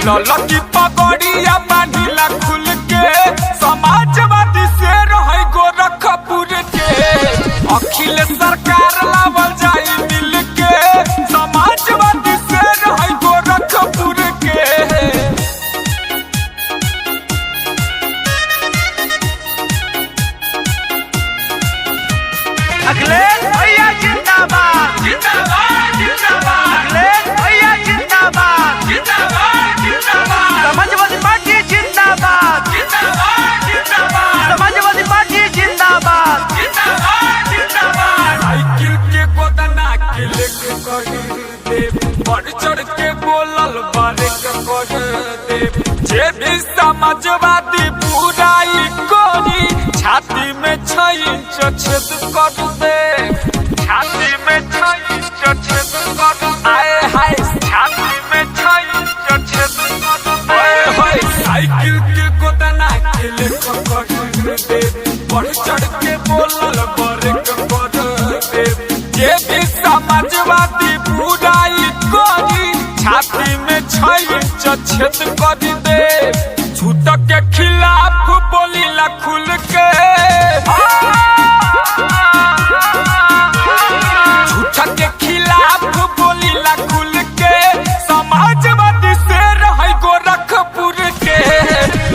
ललकी पगड़िया बांधिला खुल के समाजवादी से रहे गोरखपुर के अखिलेश सरकार लावल जाई मिल के समाजवादी से रहे गोरखपुर के। अखिलेश भैया जिंदाबाद जिंदाबाद जिंदाबाद। अखिलेश भैया जिंदाबाद जिंदाबाद जिंदाबाद। समाजवादी पार्टी जिंदाबाद जिंदाबाद जिंदाबाद। समाजवादी पार्टी जिंदाबाद जिंदाबाद जिंदाबाद। साइकिल के गोदना के लेके कर दे बढ़ चढ़ के बोलल बारे कर दे जे भी समाजवादी बुराई कोनी छाती में 6 इंच छेद कर दे छाती में 6 इंच छेद कर दे आए हाय छाती में 6 इंच छेद कर दे हाय साइकिल के गोदना के लेके कर दे बढ़ चढ़ के बोलल बारे कर दे जे भी समाजवादी बुराई कोनी छाती में 6 इंच छेद कर दे झूठ के खिलाफ बोलीला खुल के झूठ के खिलाफ बोलीला खुल के समाजवादी से रहे गोरखपुर के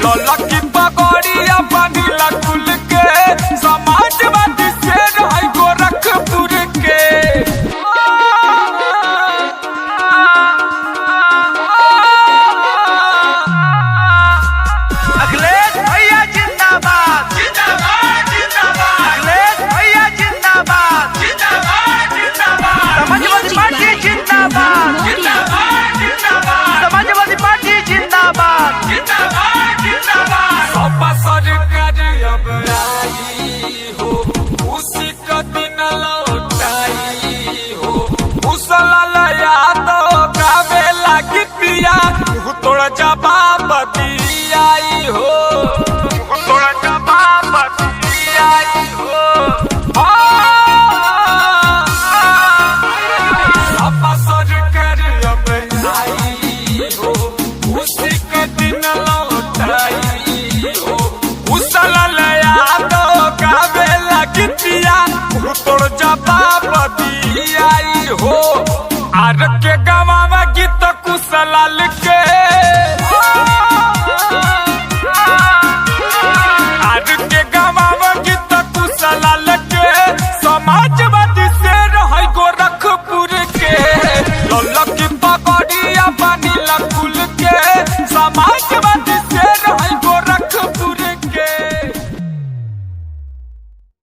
ललकी पगड़िया बांधिला खुल के समाजवादी से रहे गोरखपुर के। अखिलेश भैया जिंदाबाद जिंदाबाद जिंदाबाद। अखिलेश भैया जिंदाबाद जिंदाबाद जिंदाबाद। समाजवादी पार्टी जिंदाबाद जिंदाबाद जिंदाबाद। समाजवादी पार्टी जिंदाबाद जिंदाबाद जिंदाबाद। सपा सरकार अब आई हो उसी का दिन लौटाई हो मुसलाल यादव गावे लागी पिया तोड़ जवाब दियाई हो तोड़ जवाब दियाई हो। सपा सरकार अब आई हो उसी का दिन लौटाई हो मुसलाल यादव गावे लागी पिया तोड़ जवाब दियाई हो आर के गवावा गीत कुशलाल के आर के गवावा गीत कुशलाल के समाजवादी से रहे गोरखपुर के ललकी पगड़िया बांधी